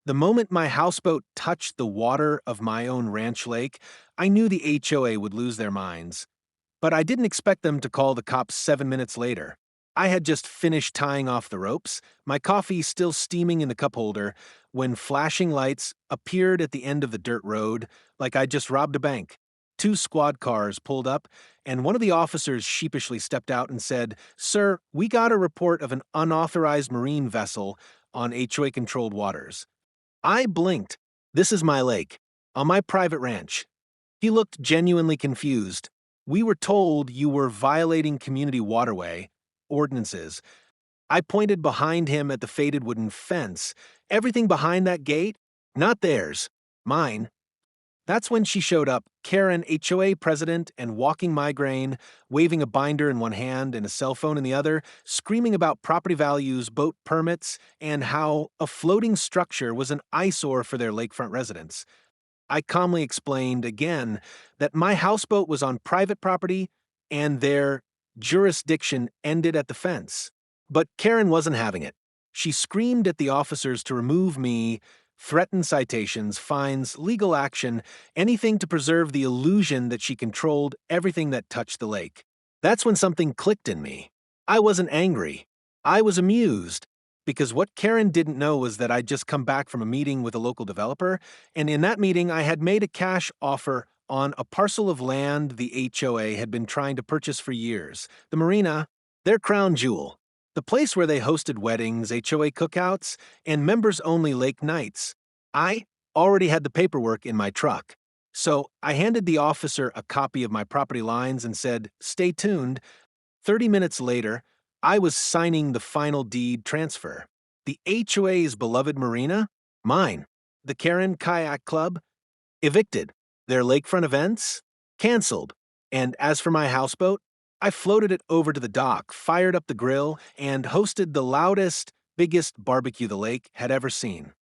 The moment my houseboat touched the water of my own ranch lake, I knew the HOA would lose their minds. But I didn't expect them to call the cops 7 minutes later. I had just finished tying off the ropes, my coffee still steaming in the cup holder, when flashing lights appeared at the end of the dirt road like I'd just robbed a bank. Two squad cars pulled up, and one of the officers sheepishly stepped out and said, "Sir, we got a report of an unauthorized marine vessel on HOA-controlled waters." I blinked. This is my lake, on my private ranch. He looked genuinely confused. "We were told you were violating community waterway ordinances." I pointed behind him at the faded wooden fence. "Everything behind that gate? Not theirs. Mine." That's when she showed up, Karen, HOA president and walking migraine, waving a binder in one hand and a cell phone in the other, screaming about property values, boat permits, and how a floating structure was an eyesore for their lakefront residents. I calmly explained again that my houseboat was on private property and their jurisdiction ended at the fence. But Karen wasn't having it. She screamed at the officers to remove me, threatened citations, fines, legal action, anything to preserve the illusion that she controlled everything that touched the lake. That's when something clicked in me. I wasn't angry. I was amused. Because what Karen didn't know was that I'd just come back from a meeting with a local developer, and in that meeting I had made a cash offer on a parcel of land the HOA had been trying to purchase for years. The Marina, their crown jewel. The place where they hosted weddings, HOA cookouts, and members-only lake nights. I already had the paperwork in my truck. So I handed the officer a copy of my property lines and said, "Stay tuned." 30 minutes later, I was signing the final deed transfer. The HOA's beloved marina? Mine. The Karen Kayak Club? Evicted. Their lakefront events? Canceled. And as for my houseboat, I floated it over to the dock, fired up the grill, and hosted the loudest, biggest barbecue the lake had ever seen.